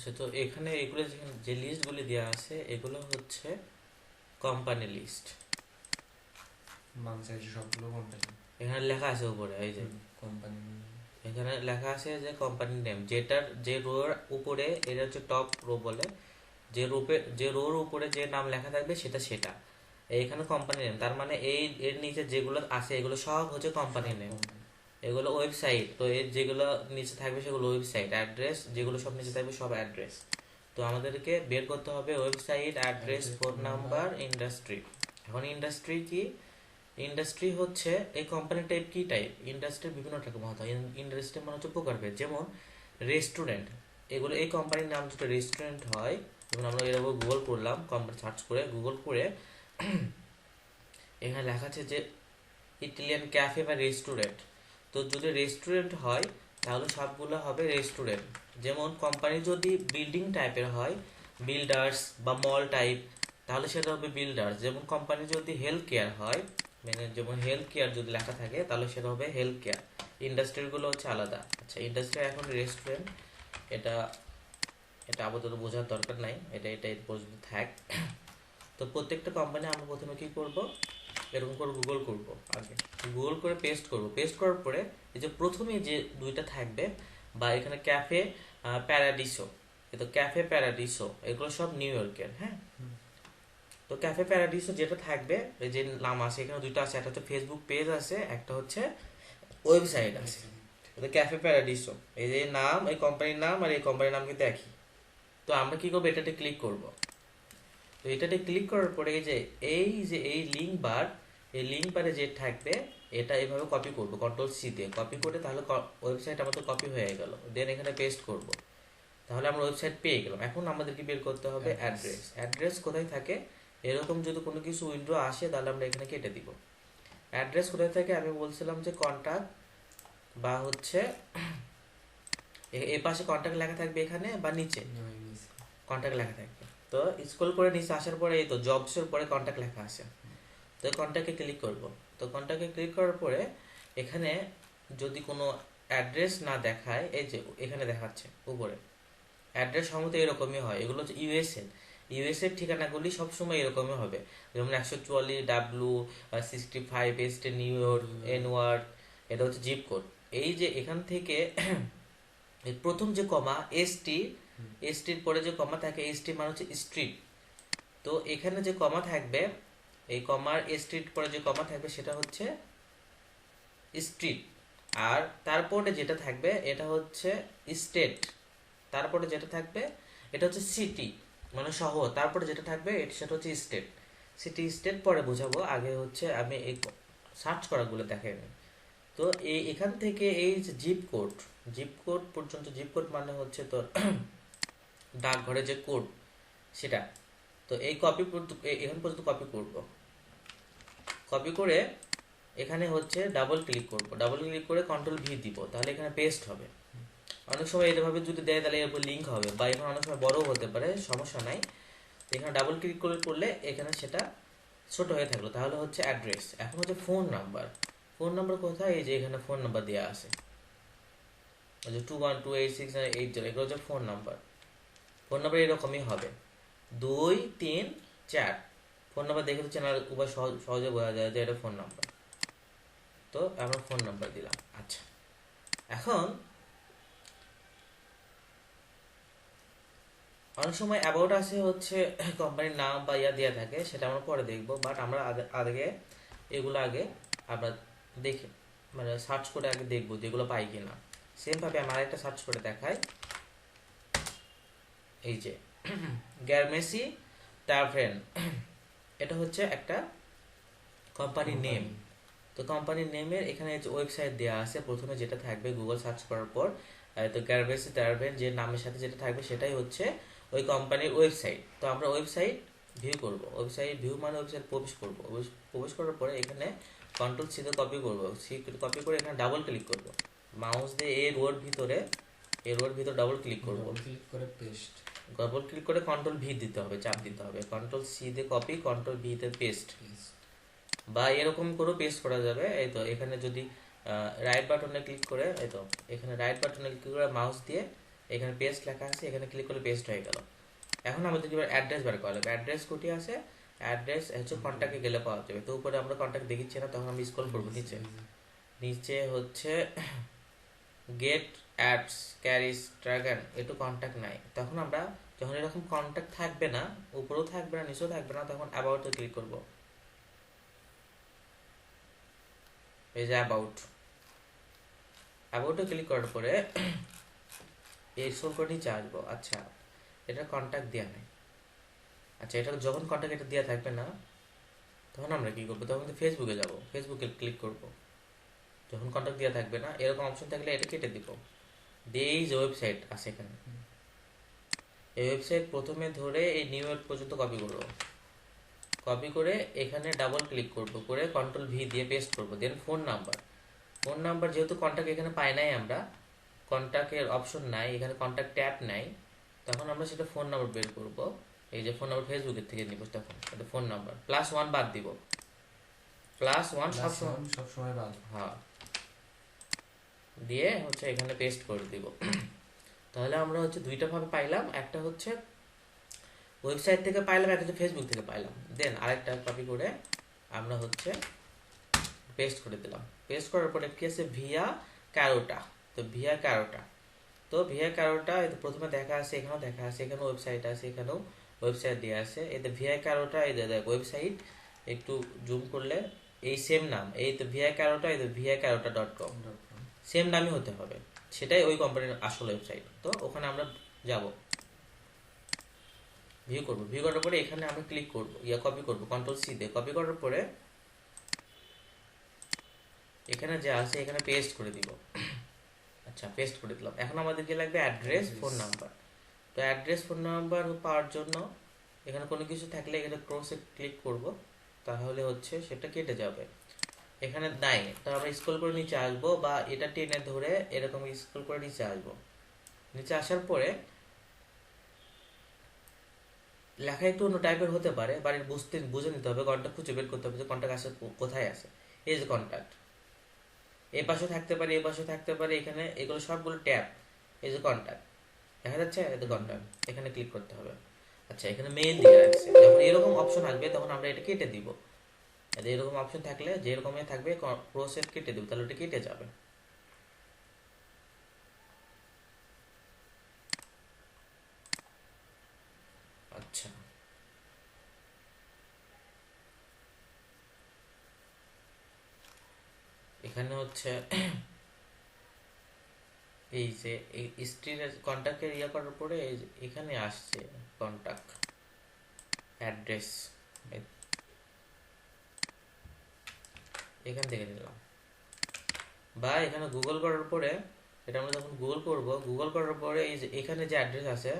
আচ্ছা, তো এখানে এগুলো যে লিস্টগুলি দেওয়া আছে এগুলো হচ্ছে কোম্পানি লিস্ট। বাম সাইডে সবগুলো কোম্পানি। এখানে লেখা আছে উপরে, এই যে কোম্পানি। এখানে লেখা আছে যে কোম্পানি নেম, যেটার যে রোর উপরে, এটা হচ্ছে টপ রো বলে, যে রোর উপরে যে নাম লেখা থাকবে সেটা সেটা এইখানে কোম্পানি নেম। তার মানে এই এর নিচে যেগুলো আছে এগুলো সব হচ্ছে কোম্পানি নেম। এগুলো ওয়েবসাইট, তো এর যেগুলো নিচে থাকবে সেগুলো ওয়েবসাইট। অ্যাড্রেস যেগুলো সব নিচে থাকবে সব অ্যাড্রেস। তো আমাদেরকে বের করতে হবে website, address, phone number, industry. এখন ইন্ডাস্ট্রি কি? ইন্ডাস্ট্রি হচ্ছে এই কোম্পানি টাইপ, কি টাইপ ইন্ডাস্ট্রি বিভিন্ন রকম হতে হয়। ইন্ডাস্ট্রি মানে হচ্ছে প্রকারভেদ। যেমন রেস্টুরেন্ট, এগুলো এই কোম্পানির নাম যদি রেস্টুরেন্ট হয়, যেমন আমরা এরকম গুগল করলাম, কোম্পানি সার্চ করে গুগল করে এখানে লেখা আছে যে ইটালিয়ান ক্যাফে বা রেস্টুরেন্ট। তো যদি রেস্টুরেন্ট হয় তাহলে সবগুলো হবে রেস্টুরেন্ট। যেমন কোম্পানি যদি বিল্ডিং টাইপের হয়, বিল্ডার্স বা মল টাইপ, তাহলে সেটা হবে বিল্ডার্স। যেমন কোম্পানি যদি হেলথ কেয়ার হয়, মানে যেমন হেলথ কেয়ার যদি লেখা থাকে তাহলে সেটা হবে হেলথ কেয়ার। ইন্ডাস্ট্রিগুলো হচ্ছে আলাদা। আচ্ছা, ইন্ডাস্ট্রি এখন রেস্টুরেন্ট, এটা এটা আপাতত বোঝার দরকার নাই, এটা এটা এর পর্যন্ত থাক। তো প্রত্যেকটা কোম্পানি আমরা প্রথমে কি করব, এরকম করে গুগল করব। আগে গুগল করে পেস্ট করব। পেস্ট করার পরে এই যে প্রথমে যে দুইটা থাকবে, বা এখানে ক্যাফে প্যারাডিসো, তো ক্যাফে প্যারাডিসো এগুলো সব নিউ ইয়র্কের, হ্যাঁ। তো ক্যাফে প্যারাডিসো যেটা থাকবে, এই যে নাম আছে এখানে দুইটা আছে, একটা হচ্ছে ফেসবুক পেজ আছে, একটা হচ্ছে ওয়েবসাইট আছে। তো ক্যাফে প্যারাডিসো, এই যে নাম, এই কোম্পানির নাম আর এই কোম্পানির নাম কিন্তু একই। তো আমরা কি করবো, এটাতে ক্লিক করব। তো এটাতে ক্লিক করার পরে এই লিঙ্ক বার, এই লিঙ্ক বারে যে থাকবে এটা এভাবে কপি করব, কন্ট্রোল সি দিয়ে কপি করে, তাহলে ওয়েবসাইট আমাদের কপি হয়ে গেল। দেন এখানে পেস্ট করব, তাহলে আমরা ওয়েবসাইট পেয়ে গেলাম। এখন আমাদেরকে বের করতে হবে অ্যাড্রেস। অ্যাড্রেস কোথায় থাকে, এরকম যদি কোনো কিছু উইন্ডো আসে তাহলে আমরা এখানে কেটে দিব। অ্যাড্রেস কোথায় থাকে, আমি বলছিলাম যে কন্টাক্ট, বা হচ্ছে এই পাশে কন্টাক্ট লেখা থাকবে এখানে, বা নিচে কন্টাক্ট লেখা থাকবে। তো স্ক্রল করে নিচে আসার পরে এই তো জবসের পরে কন্টাক্ট লেখা আছে। তো কন্ট্যাক্টে ক্লিক করব। তো কন্ট্যাক্টে ক্লিক করার পরে এখানে যদি কোনো অ্যাড্রেস না দেখায়, এই যে এখানে দেখাচ্ছে উপরে অ্যাড্রেস সম্ভবত এরকমই হয়। এগুলো হচ্ছে ইউএসএর ঠিকানাগুলি সবসময় এরকমই হবে। যেমন 144W65 নিউ ইয়র্ক এনওয়ার্ড, এটা হচ্ছে জিপ কোড। এই যে এখান থেকে প্রথম যে কমা এসটির পরে যে কমা থাকে, এসটি মানে হচ্ছে স্ট্রিট। তো এখানে যে কমা থাকবে, এই কমার স্ট্রিট পরে যে কমা থাকবে সেটা হচ্ছে স্ট্রিট। আর তারপরে যেটা থাকবে এটা হচ্ছে স্টেট। তারপরে যেটা থাকবে এটা হচ্ছে সিটি, মানে শহর। তারপরে যেটা থাকবে সেটা হচ্ছে স্টেট। সিটি স্টেট পরে বোঝাবো, আগে হচ্ছে আমি এই সার্চ করাগুলো দেখাই। তো এখান থেকে এই যে জিপ কোড পর্যন্ত, জিপ কোড মানে হচ্ছে তোর ডাকঘরে যে কোড সেটা। তো এই এখান পর্যন্ত কপি করব। কপি করে এখানে হচ্ছে ডাবল ক্লিক করব, ডাবল ক্লিক করে কন্ট্রোল ভি দিব, তাহলে এখানে পেস্ট হবে। অনেক সময় এভাবে যদি দেয় তাহলে এরপর লিঙ্ক হবে, বা এখানে অনেক সময় বড়ও হতে পারে, সমস্যা নাই। এখানে ডাবল ক্লিক করলে এখানে সেটা ছোট হয়ে থাকলো, তাহলে হচ্ছে অ্যাড্রেস। এখন হচ্ছে ফোন নাম্বার। ফোন নাম্বার কোথায়, এই যে এখানে ফোন নাম্বার দেওয়া আছে, ওই যে 2128680, এগুলো হচ্ছে ফোন নাম্বার। ফোন নাম্বার এরকমই হবে 234। ফোন নাম্বার দেখে তো চেনার উপায় সহজে বোঝা যায় যে এটা ফোন নাম্বার। তো আমরা ফোন নাম্বার দিলাম। আচ্ছা, এখন অনেক সময় অ্যাবাউট আসে হচ্ছে কোম্পানির নাম বা ইয়া দেওয়া থাকে, সেটা আমরা পরে দেখবো। বাট আমরা আগে এগুলো আগে আমরা দেখে, মানে সার্চ করে আগে দেখবো যেগুলো পাই কিনা। সেম ভাবে আমার একটা সার্চ করে দেখাই, এই যে গ্যারমেসি টাভেন, এটা হচ্ছে একটা কোম্পানির নেম। তো কোম্পানির নেমের এখানে ওয়েবসাইট দেওয়া আছে প্রথমে, যেটা থাকবে গুগল সার্চ করার পর। তো গ্যারমেসি টাভেন যে নামের সাথে যেটা থাকবে সেটাই হচ্ছে ওই কোম্পানির ওয়েবসাইট। তো আমরা ওয়েবসাইট ভিউ করব। ওয়েবসাইট ভিউ মানে ওয়েবসাইট প্রবেশ করব। প্রবেশ করার পরে এখানে কন্ট্রোল সি তে কপি করব। সি কপি করে এখানে ডাবল ক্লিক করব, মাউস দিয়ে এর ভিতর ডাবল ক্লিক করব। ক্লিক করে পেস্ট। ডাবল ক্লিক করে কন্ট্রোল ভি দিতে হবে, চাপ দিতে হবে। কন্ট্রোল সি দিয়ে কপি, কন্ট্রোল ভি তে পেস্ট, বা এরকম করেও পেস্ট করা যাবে। এই তো এখানে যদি রাইট বাটনে ক্লিক করে, এই তো এখানে রাইট বাটনে ক্লিক করে মাউস দিয়ে এখানে পেস্ট লেখা আছে, এখানে ক্লিক করলে পেস্ট হয়ে গেল। এখন আমাদের এবার অ্যাড্রেস বার করা লাগবে। অ্যাড্রেস কোটি আছে, অ্যাড্রেস হচ্ছে কন্ট্যাক্টে গেলে পাওয়া যাবে। তো উপরে আমরা কন্ট্যাক্ট দেখিচ্ছি না, তখন আমি স্ক্রল করবো নিচে। নিচে হচ্ছে গেট অ্যাডস ক্যারিজ ড্রাগন, একটু কন্ট্যাক্ট নাই। তখন আমরা যখন এরকম কন্ট্যাক্ট থাকবে না, উপরেও থাকবে না নিচেও থাকবে না, তখন অ্যাবাউটে ক্লিক করব। এই যে অ্যাবাউটে ক্লিক করার পরে এই স্ক্রল করে নিচে আসবো। আচ্ছা, এটা কন্ট্যাক্ট দেওয়া নেই। আচ্ছা, এটা যখন কন্ট্যাক্ট এটা দেওয়া থাকবে না, তখন আমরা কি করবো? তখন ফেসবুকে যাব, ফেসবুকে ক্লিক করব। যখন কন্ট্যাক্ট দেওয়া থাকবে না, এরকম অপশন থাকলে এটা কেটে দিব। দিয়ে এই যে ওয়েবসাইট আছে এখানে, এই ওয়েবসাইট প্রথমে ধরে এই নিউ ইয়র্ক পর্যন্ত কপি করব। কপি করে এখানে ডাবল ক্লিক করব, করে কন্ট্রোল ভি দিয়ে পেস্ট করব। দেন ফোন নাম্বার যেহেতু কন্ট্যাক্ট এখানে পাই নাই, আমরা কন্ট্যাক্টের অপশন নাই এখানে, কন্ট্যাক্ট ট্যাব নাই, তখন আমরা সেটা ফোন নাম্বার বের করব। এই যে ফোন নাম্বার ফেসবুকের থেকে নিব, তখন এটা ফোন নাম্বার +1 বাদ দিব। +1 সবসময় বাদ। হ্যাঁ, দিয়ে হচ্ছে এখানে পেস্ট করে দিব। তাহলে আমরা হচ্ছে দুইটা ভাবে পাইলাম, একটা হচ্ছে ওয়েবসাইট থেকে পাইলাম, একটা হচ্ছে ফেসবুক থেকে পাইলাম। দেন আরেকটা কপি করে আমরা হচ্ছে পেস্ট করে দিলাম। পেস্ট করার পরে কি আছে? ভিয়া ক্যারোটা। তো ভিয়া ক্যারোটা এটা প্রথমে দেখা আছে, এখানেও দেখা আছে, এখানেও ওয়েবসাইট আছে, এখানেও ওয়েবসাইট দেওয়া আছে। এতে ভিয়া ক্যারোটা, এই দেখ ওয়েবসাইট, একটু জুম করলে এই সেম নাম, এই তো ভিয়া ক্যারোটা, এই তো viacarota.com, সেম নামই হতে হবে, সেটাই ওই কোম্পানির আসল ওয়েবসাইট। তো ওখানে আমরা যাব, ভিউ করার পরে এখানে আমরা ক্লিক করব, কপি করব, কন্ট্রোল সি দিয়ে কপি করার পরে এখানে যা আছে এখানে পেস্ট করে দিব। আচ্ছা, পেস্ট করে দিলাম। এখন আমাদেরকে লাগবে অ্যাড্রেস, ফোন নাম্বার। তো অ্যাড্রেস ফোন নাম্বার পাওয়ার জন্য এখানে কোনো কিছু থাকলে এখানে ক্রসে ক্লিক করব, তাহলে হচ্ছে সেটা কেটে যাবে। এখানে নাই, তো আমরা স্ক্রল করে নিচে আসবো, বা এটা টেনে ধরে এরকম স্ক্রল করে নিচে আসবো। নিচে আসার পরে লেখা একটু অন্য টাইপের হতে পারে, বাড়ির বুঝে নিতে হবে, কন্ট্যাক্ট খুঁজে বের করতে হবে যে কন্ট্যাক্ট আছে কোথায় আছে। এই যে কন্ট্যাক্ট, এই পাশে থাকতে পারে, এই পাশে থাকতে পারে, এখানে এগুলো সবগুলো ট্যাব। এই যে কন্ট্যাক্ট দেখা যাচ্ছে, এই যে কন্ট্যাক্ট, এখানে ক্লিক করতে হবে। আচ্ছা, এখানে মেইল দিয়ে রাখছে, যখন এরকম অপশন আসবে তখন আমরা এটা কেটে দিব। এরকম অপশন থাকলে যে এরকমই থাকবে, প্রসেস কেটে দিব, তাহলে এটা কেটে যাবে। আচ্ছা, এখানে হচ্ছে এই যে এই স্ত্রীর কন্ট্যাক্টের করার পরে এই যে এখানে আসছে কন্ট্যাক্ট অ্যাড্রেস, এখান থেকে নিলাম। বা এখানে গুগল করার পরে, এটা আমরা যখন গুগল করার পরে এই যে এখানে যে অ্যাড্রেস আছে,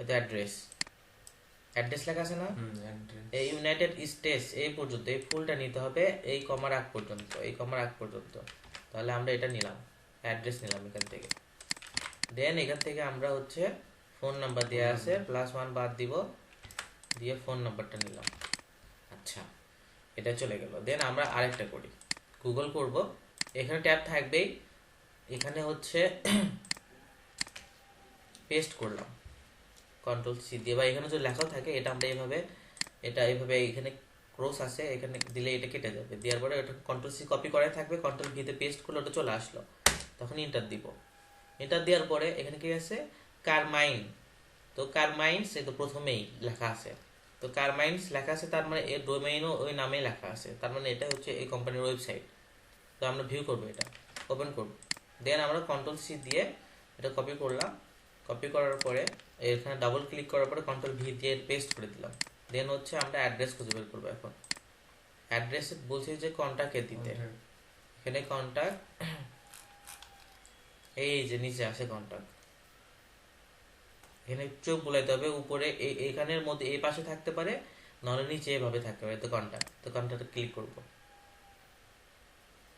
এটা অ্যাড্রেস লেখা আছে না, এই ইউনাইটেড স্টেটস এই পর্যন্ত, এই ফুলটা নিতে হবে, এই কমার আগ পর্যন্ত। তাহলে আমরা এটা নিলাম, অ্যাড্রেস নিলাম এখান থেকে। দেন এখান থেকে আমরা হচ্ছে ফোন নাম্বার দেওয়া আছে, +1 বাদ দিব, দিয়ে ফোন নাম্বারটা নিলাম। আচ্ছা, এটা চলে গেল। দেন আমরা আরেকটা করি, গুগল করব। এখানে ট্যাব থাকবেই, এখানে হচ্ছে পেস্ট করলাম কন্ট্রোল সি দিয়ে, বা এখানে যদি লেখাও থাকে এটা আমরা এইভাবে এখানে ক্রস আছে, এখানে দিলে এটা কেটে যাবে। দেওয়ার পরে ওটা কন্ট্রোল সি কপি করাই থাকবে, কন্ট্রোল ভিতে পেস্ট করলে ওটা চলে আসলো। তখন ইন্টার দিব। ইন্টার দেওয়ার পরে এখানে কি আছে? কারমাইন। তো কারমাইন্স এই তো প্রথমেই লেখা আছে, তো কারমাইন্স লেখা আছে, তার মানে এর ডোমেইনও ওই নামেই লেখা আছে, তার মানে এটা হচ্ছে এই কোম্পানির ওয়েবসাইট। তো আমরা ভিউ করবো, এটা ওপেন করব। দেন আমরা কন্ট্রোল সি দিয়ে এটা কপি করলাম। কপি করার পরে এখানে ডাবল ক্লিক করার পরে কন্ট্রোল ভি দিয়ে পেস্ট করে দিলাম। দেন হচ্ছে আমরা অ্যাড্রেস খুঁজে বের করবো। এখন অ্যাড্রেস বলছি যে কন্ট্যাক্টে দিতে, এখানে কন্ট্যাক্ট, এই যে নিচে আসে কন্ট্যাক্ট, এখানে চোখ বোলাইতে হবে উপরে, এখানের মধ্যে এই পাশে থাকতে পারে, নাহলে নিচে এভাবে থাকতে পারে। তো কন্ট্যাক্টে ক্লিক করব।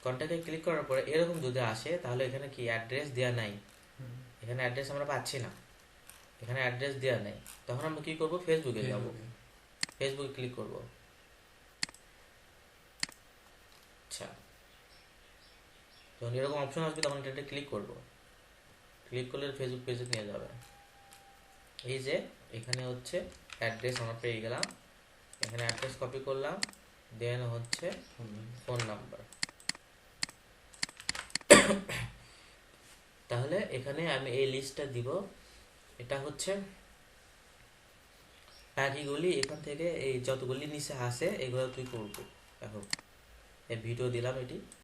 কন্ট্যাক্টে ক্লিক করার পরে এরকম যদি আসে, তাহলে এখানে কি অ্যাড্রেস দেওয়া নাই, এখানে অ্যাড্রেস আমরা পাচ্ছি না, এখানে অ্যাড্রেস দেওয়া নেই। তখন আমরা কি করব? ফেসবুকে যাব, ফেসবুকে ক্লিক করব। আচ্ছা, যখন এরকম অপশন আসবে তখন এটা ক্লিক করব। ক্লিক করলে ফেসবুক পেজে নিয়ে যাবে। এই যে এখানে হচ্ছে অ্যাড্রেস আমরা পেয়ে গেলাম, এখানে অ্যাড্রেস কপি করলাম, দেন হচ্ছে ফোন নাম্বার। তাহলে এখানে আমি এই লিস্টটা দিব, এটা হচ্ছে বাকিগুলি এখান থেকে এই যতগুলি নিচে আসে এগুলো তুই করবি। এখন এই ভিডিও দিলাম এটি।